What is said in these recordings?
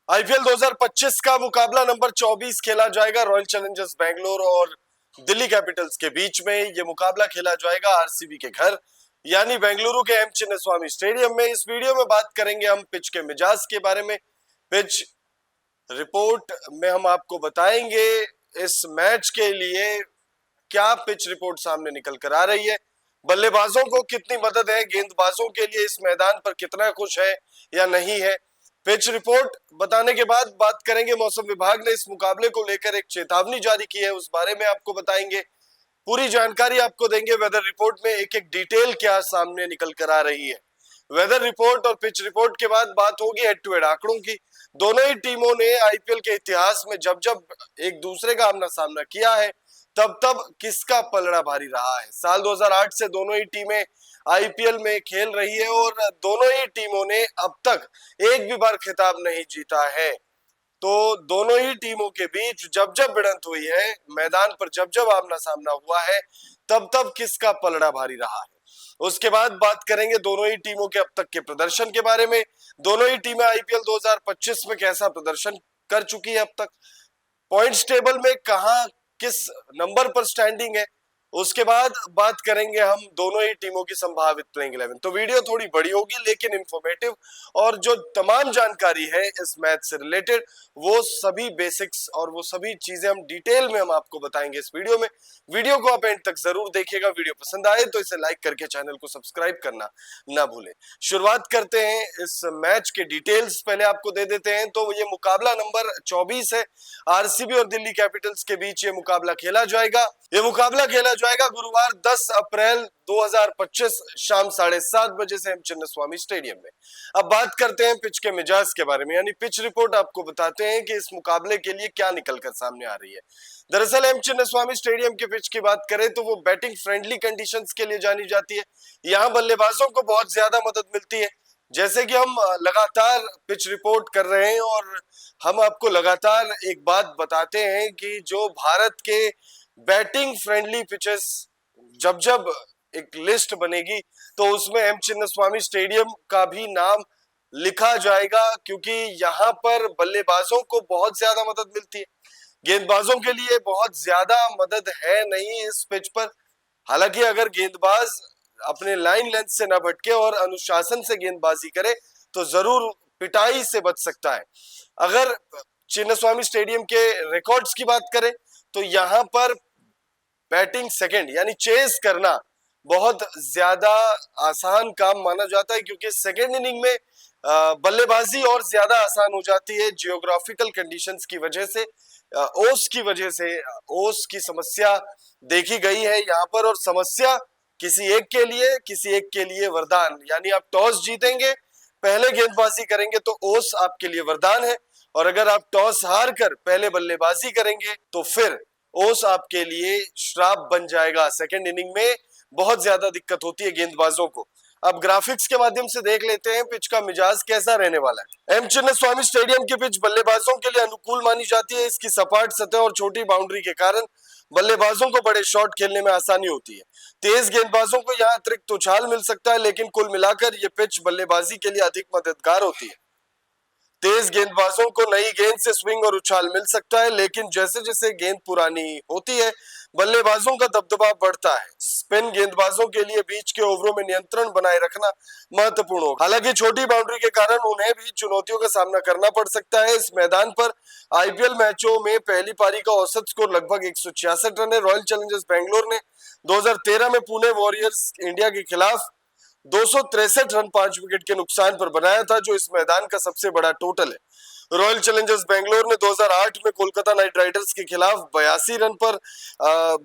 IPL 2025 का मुकाबला number 24 खेला जाएगा रॉयल चैलेंजर्स बेंगलोर और दिल्ली कैपिटल्स के बीच में। ये मुकाबला खेला जाएगा आरसीबी के घर यानी बेंगलुरु के एम चिन्नास्वामी स्टेडियम में। इस वीडियो में बात करेंगे हम पिच के मिजाज के बारे में। पिच रिपोर्ट में हम आपको बताएंगे इस मैच के लिए क्या पिच रिपोर्ट सामने निकल कर आ रही है, बल्लेबाजों को कितनी मदद है, गेंदबाजों के लिए इस मैदान पर कितना खुश है या नहीं है। पिच रिपोर्ट बताने के बाद बात करेंगे मौसम विभाग ने इस मुकाबले को लेकर एक चेतावनी जारी की है, उस बारे में आपको बताएंगे। पूरी जानकारी आपको देंगे। वेदर रिपोर्ट में एक एक डिटेल क्या सामने निकल कर आ रही है। वेदर रिपोर्ट और पिच रिपोर्ट के बाद बात होगी हेड टू हेड आंकड़ों की। दोनों ही टीमों ने आईपीएल के इतिहास में जब जब एक दूसरे का आमना सामना किया है तब तब किसका पलड़ा भारी रहा है। साल 2008 से दोनों ही टीमें आईपीएल में खेल रही है और दोनों ही टीमों ने अब तक एक भी बार खिताब नहीं जीता है। तो दोनों ही टीमों के बीच जब जब भिड़ंत हुई है, मैदान पर जब जब आमना सामना हुआ है, तब तब किसका पलड़ा भारी रहा है। उसके बाद बात करेंगे दोनों ही टीमों के अब तक के प्रदर्शन के बारे में। दोनों ही टीमें आईपीएल 2025 में कैसा प्रदर्शन कर चुकी है अब तक, पॉइंट्स टेबल में कहां किस नंबर पर स्टैंडिंग है। उसके बाद बात करेंगे हम दोनों ही टीमों की संभावित प्लेइंग 11। तो वीडियो थोड़ी बड़ी होगी लेकिन इंफॉर्मेटिव, और जो तमाम जानकारी है इस मैच से रिलेटेड वो सभी बेसिक्स और वो सभी चीजें हम डिटेल में हम आपको बताएंगे इस वीडियो में। वीडियो को आप एंड तक जरूर देखिएगा। वीडियो पसंद आए तो इसे लाइक करके चैनल को सब्सक्राइब करना ना भूलें। शुरुआत करते हैं इस मैच के डिटेल्स पहले आपको दे देते हैं। तो ये मुकाबला नंबर 24 है, आरसीबी और दिल्ली कैपिटल्स के बीच ये मुकाबला खेला जाएगा। ये मुकाबला खेला जाएगा गुरुवार 10 अप्रैल 2025 शाम 7:30 बजे से एम चिन्नास्वामी स्टेडियम में। अब बात करते हैं पिच के मिजाज के बारे में, यानी पिच रिपोर्ट आपको बताते हैं कि इस मुकाबले के लिए क्या निकलकर सामने आ रही है। दरअसल एम चिन्नास्वामी स्टेडियम के पिच की बात करें तो वो बैटिंग फ्रेंडली कंडीशंस के लिए जानी जाती है। यहाँ बल्लेबाजों को बहुत ज्यादा मदद मिलती है। जैसे कि हम लगातार पिच रिपोर्ट कर रहे हैं और हम आपको लगातार एक बात बताते हैं कि जो भारत के बैटिंग फ्रेंडली पिचेस जब जब एक लिस्ट बनेगी तो उसमें एम चिन्नास्वामी स्टेडियम का भी नाम लिखा जाएगा, क्योंकि यहाँ पर बल्लेबाजों को बहुत ज्यादा मदद मिलती है। गेंदबाजों के लिए बहुत ज्यादा मदद है नहीं इस पिच पर। हालांकि अगर गेंदबाज अपने लाइन लेंथ से न भटके और अनुशासन से गेंदबाजी करे तो जरूर पिटाई से बच सकता है। अगर चिन्नास्वामी स्टेडियम के रिकॉर्ड्स की बात करें तो यहाँ पर बैटिंग सेकंड यानी चेस करना बहुत ज्यादा आसान काम माना जाता है, क्योंकि सेकंड इनिंग में बल्लेबाजी और ज्यादा आसान हो जाती है जियोग्राफिकल कंडीशंस की वजह से, ओस की वजह से। ओस की समस्या देखी गई है यहाँ पर, और समस्या किसी एक के लिए वरदान। यानी आप टॉस जीतेंगे, पहले गेंदबाजी करेंगे तो ओस आपके लिए वरदान है, और अगर आप टॉस हार कर पहले बल्लेबाजी करेंगे तो फिर ओस आपके लिए श्राप बन जाएगा। सेकंड इनिंग में बहुत ज्यादा दिक्कत होती है गेंदबाजों को। अब ग्राफिक्स के माध्यम से देख लेते हैं पिच का मिजाज कैसा रहने वाला है। एम चिन्नास्वामी स्टेडियम की पिच बल्लेबाजों के लिए अनुकूल मानी जाती है। इसकी सपाट सतह और छोटी बाउंड्री के कारण बल्लेबाजों को बड़े शॉट खेलने में आसानी होती है। तेज गेंदबाजों को यहाँ अतिरिक्त उछाल मिल सकता है, लेकिन कुल मिलाकर ये पिच बल्लेबाजी के लिए अधिक मददगार होती है। तेज गेंदबाजों को नई गेंद से स्विंग और उछाल मिल सकता है, लेकिन जैसे जैसे गेंद पुरानी होती है बल्लेबाजों का दबदबा बढ़ता है। स्पिन गेंदबाजों के लिए बीच के ओवरों में नियंत्रण बनाए रखना महत्वपूर्ण होगा। हालांकि छोटी बाउंड्री के कारण उन्हें भी चुनौतियों का सामना करना पड़ सकता है। इस मैदान पर आईपीएल मैचों में पहली पारी का औसत स्कोर लगभग 166 रन है। रॉयल चैलेंजर्स बेंगलोर ने 2013 में पुणे वॉरियर्स इंडिया के खिलाफ 263 रन 5 विकेट के नुकसान पर बनाया था, जो इस मैदान का सबसे बड़ा टोटल है। रॉयल चैलेंजर्स बेंगलोर ने 2008 में कोलकाता नाइट राइडर्स के खिलाफ 82 रन पर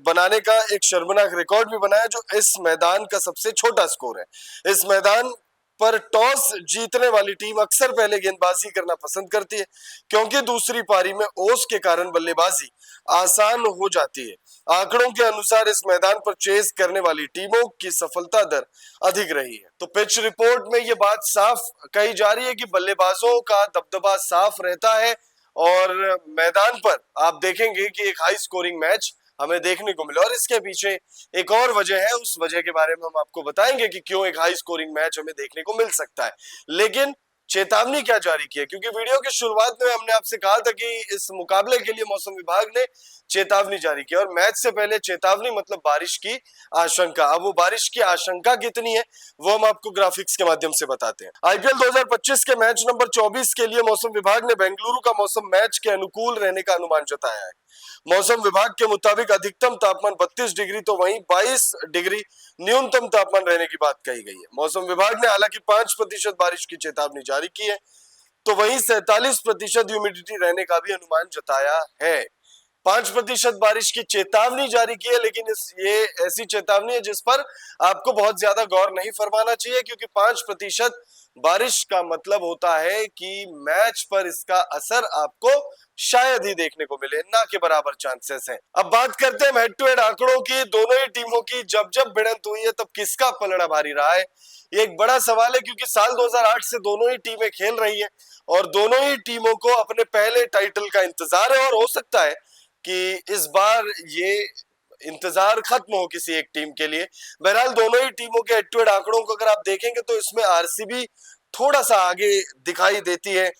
बनाने का एक शर्मनाक रिकॉर्ड भी बनाया, जो इस मैदान का सबसे छोटा स्कोर है। इस मैदान पर टॉस जीतने वाली टीम अक्सर पहले गेंदबाजी करना पसंद करती है, क्योंकि दूसरी पारी में ओस के कारण बल्लेबाजी आसान हो जाती है। आंकड़ों के अनुसार इस मैदान पर चेस करने वाली टीमों की सफलता दर अधिक रही है। तो पिच रिपोर्ट में ये बात साफ कही जा रही है कि बल्लेबाजों का दबदबा साफ रहता है, और मैदान पर आप देखेंगे कि एक हाई स्कोरिंग मैच हमें देखने को मिला। और इसके पीछे एक और वजह है, उस वजह के बारे में हम आपको बताएंगे कि क्यों एक हाई स्कोरिंग मैच हमें देखने को मिल सकता है। लेकिन चेतावनी क्या जारी की है, क्योंकि वीडियो की शुरुआत में हमने आपसे कहा था कि इस मुकाबले के लिए मौसम विभाग ने चेतावनी जारी की और मैच से पहले चेतावनी मतलब बारिश की आशंका। अब वो बारिश की आशंका कितनी है वो हम आपको ग्राफिक्स के माध्यम से बताते हैं। आईपीएल 2025 के मैच नंबर 24 के लिए मौसम विभाग ने बेंगलुरु का मौसम मैच के अनुकूल रहने का अनुमान जताया है। मौसम विभाग के मुताबिक अधिकतम तापमान 32 डिग्री तो वहीं 22 डिग्री न्यूनतम तापमान रहने की बात कही गई है। मौसम विभाग ने हालांकि 5% बारिश की चेतावनी जारी की है, तो वहीं 47% ह्यूमिडिटी रहने का भी अनुमान जताया है। 5% बारिश की चेतावनी जारी की है, लेकिन ये ऐसी चेतावनी है जिस पर आपको बहुत ज्यादा गौर नहीं फरमाना चाहिए, क्योंकि 5% बारिश का मतलब होता है कि मैच पर इसका असर आपको शायद ही देखने को मिले, ना के बराबर चांसेस हैं। अब बात करते हैं हेड टू हेड आंकड़ों की। दोनों ही टीमों की जब जब भिड़ंत हुई है तब किसका पलड़ा भारी रहा है, ये एक बड़ा सवाल है, क्योंकि साल 2008 से दोनों ही टीमें खेल रही है और दोनों ही टीमों को अपने पहले टाइटल का इंतजार है और हो सकता है कि इस बार ये इंतजार खत्म हो किसी एक टीम के लिए। बहरहाल दोनों ही टीमों के हेड टू हेड आंकड़ों को अगर आप देखेंगे तो इसमें आरसीबी थोड़ा सा आगे दिखाई देती है।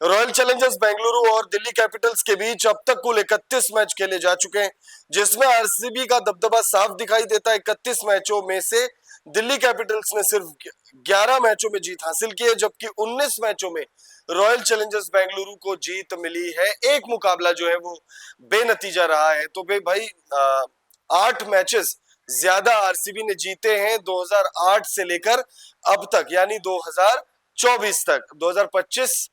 रॉयल चैलेंजर्स बेंगलुरु और दिल्ली कैपिटल्स के बीच अब तक कुल 31 मैच खेले जा चुके हैं, जिसमें आरसीबी का दबदबा साफ दिखाई देता है। 31 मैचों में से दिल्ली कैपिटल्स ने सिर्फ 11 मैचों में जीत हासिल की है, जबकि 19 मैचों में रॉयल चैलेंजर्स बेंगलुरु को जीत मिली है। एक मुकाबला जो है वो बेनतीजा रहा है। तो भाई 8 मैचेस ज्यादा आरसीबी ने जीते हैं 2008 से लेकर अब तक, यानी 2024 तक। 2025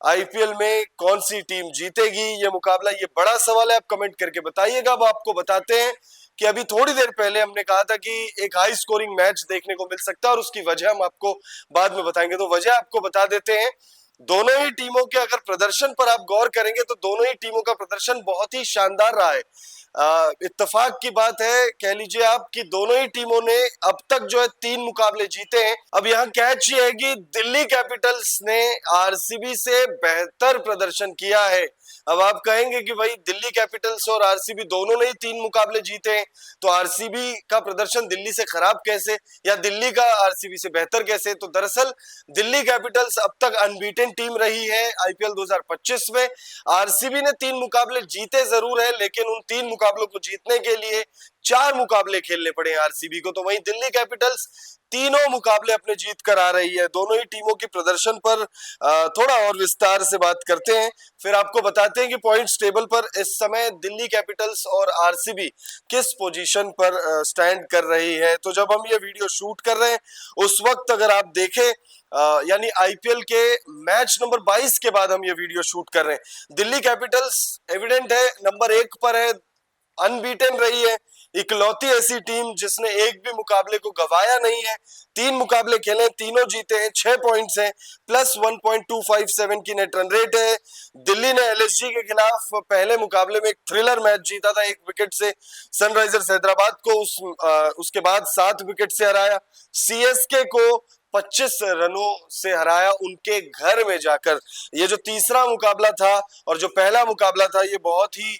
आईपीएल में कौन सी टीम जीतेगी ये मुकाबला, ये बड़ा सवाल है। आप कमेंट करके बताइएगा। अब आपको बताते हैं कि अभी थोड़ी देर पहले हमने कहा था कि एक हाई स्कोरिंग मैच देखने को मिल सकता है और उसकी वजह हम आपको बाद में बताएंगे, तो वजह आपको बता देते हैं। दोनों ही टीमों के अगर प्रदर्शन पर आप गौर करेंगे तो दोनों ही टीमों का प्रदर्शन बहुत ही शानदार रहा है। इत्तेफाक की बात है, कह लीजिए आप, कि दोनों ही टीमों ने अब तक जो है 3 मुकाबले जीते हैं। अब यहाँ कैच ये है कि दिल्ली कैपिटल्स ने आरसीबी से बेहतर प्रदर्शन किया है। अब आप कहेंगे कि भाई दिल्ली कैपिटल्स और आरसीबी दोनों ने ही 3 मुकाबले जीते हैं, तो आरसीबी का प्रदर्शन दिल्ली से खराब कैसे या दिल्ली का आरसीबी से बेहतर कैसे? तो दरअसल दिल्ली कैपिटल्स अब तक अनबीटेन टीम रही है आईपीएल 2025 में। आरसीबी ने 3 मुकाबले जीते जरूर है, लेकिन उन 3 मुकाबलों को जीतने के लिए 4 मुकाबले खेलने पड़े आरसीबी को। तो वहीं दिल्ली कैपिटल्स तीनों मुकाबले अपने जीत कर आ रही है। दोनों ही टीमों के प्रदर्शन पर थोड़ा और विस्तार से बात करते हैं, फिर आपको बताते हैं कि पॉइंट्स टेबल पर इस समय दिल्ली कैपिटल्स और आरसीबी किस पोजीशन पर स्टैंड कर रही है। तो जब हम ये वीडियो शूट कर रहे हैं उस वक्त अगर आप देखें, यानी आईपीएल के मैच नंबर 22 के बाद हम ये वीडियो शूट कर रहे हैं, दिल्ली कैपिटल्स एविडेंट है नंबर 1 पर है, अनबीटेन रही है, इकलौती ऐसी टीम जिसने एक भी मुकाबले को गवाया नहीं है। 3 मुकाबले खेले, तीनों जीते हैं, 6 पॉइंट्स हैं, प्लस 1.257 की नेट रन रेट है। दिल्ली ने एलएसजी के खिलाफ पहले मुकाबले में एक थ्रिलर मैच जीता था 1 विकेट से सनराइजर्स हैदराबाद को, उसके बाद 7 विकेट से हराया। सीएसके को 25 रनों से हराया उनके घर में जाकर। ये जो तीसरा मुकाबला था और जो पहला मुकाबला था, ये बहुत ही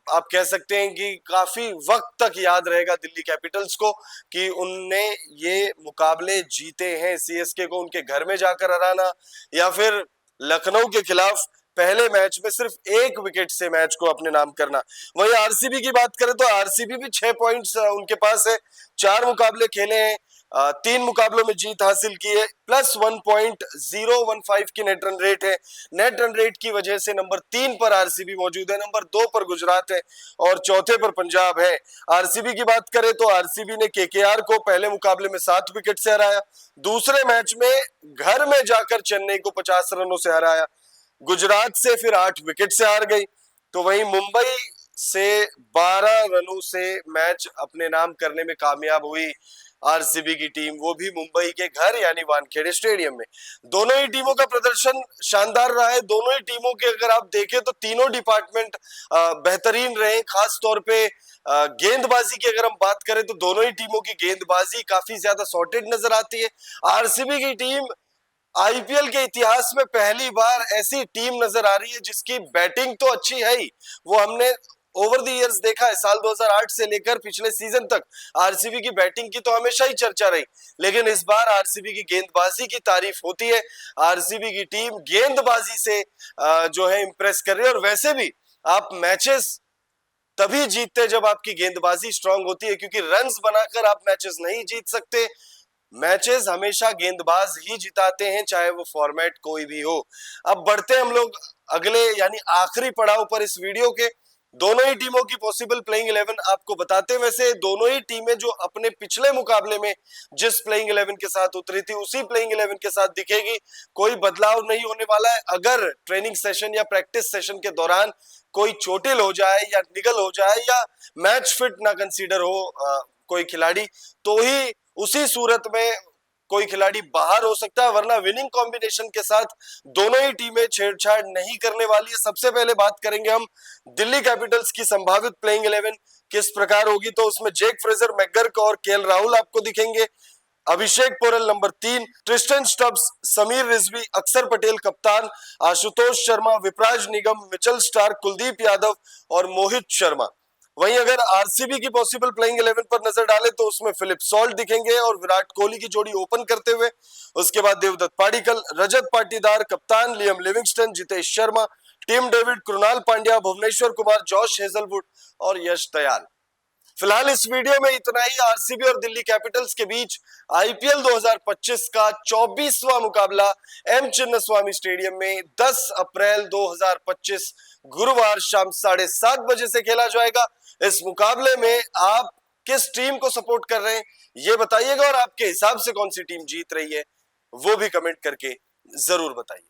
आप कह सकते हैं कि काफी वक्त तक याद रहेगा दिल्ली कैपिटल्स को कि उनने ये मुकाबले जीते हैं। सीएसके को उनके घर में जाकर हराना या फिर लखनऊ के खिलाफ पहले मैच में सिर्फ 1 विकेट से मैच को अपने नाम करना। वहीं आरसीबी की बात करें तो आरसीबी भी 6 पॉइंट्स उनके पास है, 4 मुकाबले खेले हैं, 3 मुकाबलों में जीत हासिल की है, प्लस 1.015 की नेट रन रेट है। नेट रन रेट की वजह से नंबर 3 पर आरसीबी मौजूद है, नंबर 2 पर गुजरात है और चौथे पर पंजाब है। आरसीबी की बात करें तो आरसीबी ने केकेआर को पहले मुकाबले में 7 विकेट से हराया, दूसरे मैच में घर में जाकर चेन्नई को 50 रनों से हराया, गुजरात से फिर 8 विकेट से हार गई। तो वहीं मुंबई से 12 रनों से मैच अपने नाम करने में कामयाब हुई आरसीबी की टीम, वो भी मुंबई के घर यानी वानखेड़े स्टेडियम में। दोनों ही टीमों का प्रदर्शन शानदार रहा है। दोनों ही टीमों के अगर आप देखें तो तीनों डिपार्टमेंट बेहतरीन रहे। खास तौर पे गेंदबाजी की अगर हम बात करें तो दोनों ही टीमों की गेंदबाजी काफी ज्यादा सॉर्टेड नजर आती है। आरसीबी की टीम आईपीएल के इतिहास में पहली बार ऐसी टीम नजर आ रही है जिसकी बैटिंग तो अच्छी है ही, वो हमने ओवर द इयर्स देखा है, साल 2008 से लेकर पिछले सीजन तक आरसीबी की बैटिंग की तो हमेशा ही चर्चा रही, लेकिन इस बार आरसीबी की गेंदबाजी की तारीफ होती है। आरसीबी की टीम गेंदबाजी से जो है इंप्रेस कर रही है। और वैसे भी आप मैचेस तभी जीतते जब आपकी गेंदबाजी स्ट्रांग होती है, क्योंकि रन्स बनाकर आप मैचेस नहीं जीत सकते। मैचेस हमेशा गेंदबाज ही जिताते हैं, चाहे वो फॉर्मेट कोई भी हो। अब बढ़ते हैं हम लोग अगले यानी आखिरी पड़ाव पर इस वीडियो के। दोनों ही टीमों की पॉसिबल प्लेइंग 11 आपको बताते हैं। वैसे दोनों ही टीमें जो अपने पिछले मुकाबले में जिस प्लेइंग 11 के साथ उतरी थी उसी प्लेइंग 11 के साथ दिखेगी, कोई बदलाव नहीं होने वाला है। अगर ट्रेनिंग सेशन या प्रैक्टिस सेशन के दौरान कोई चोटिल हो जाए या निगल हो जाए या मैच फिट ना कंसीडर हो कोई खिलाड़ी, तो ही उसी सूरत में कोई खिलाड़ी बाहर हो सकता है, वरना विनिंग कॉम्बिनेशन के साथ दोनों ही टीमें छेड़छाड़ नहीं करने वाली है। सबसे पहले बात करेंगे हम दिल्ली कैपिटल्स की संभावित प्लेइंग 11 किस प्रकार होगी। तो उसमें जेक फ्रेजर मैकगर्क और केएल राहुल आपको दिखेंगे। Abhishek Porel number 3, Tristan Stubbs, Sameer Rizvi, Axar Patel कप्तान, आशुतोष शर्मा, विपराज निगम, मिचेल स्टार्क, कुलदीप यादव और मोहित शर्मा। वहीं अगर आरसीबी की पॉसिबल प्लेइंग 11 पर नजर डालें तो उसमें फिलिप सॉल्ट दिखेंगे और विराट कोहली की जोड़ी ओपन करते हुए। उसके बाद देवदत्त पाडिक्कल, रजत पाटीदार कप्तान, Liam Livingstone, Jitesh Sharma, Tim David, Krunal Pandya, Bhuvneshwar Kumar, Josh Hazlewood और यश दयाल। फिलहाल इस वीडियो में इतना ही। आरसीबी और दिल्ली कैपिटल्स के बीच आईपीएल 2025 का 24वां मुकाबला एम चिन्नास्वामी स्टेडियम में 10 अप्रैल 2025 गुरुवार शाम 7:30 बजे से खेला जाएगा। इस मुकाबले में आप किस टीम को सपोर्ट कर रहे हैं ये बताइएगा, और आपके हिसाब से कौन सी टीम जीत रही है वो भी कमेंट करके जरूर बताइए।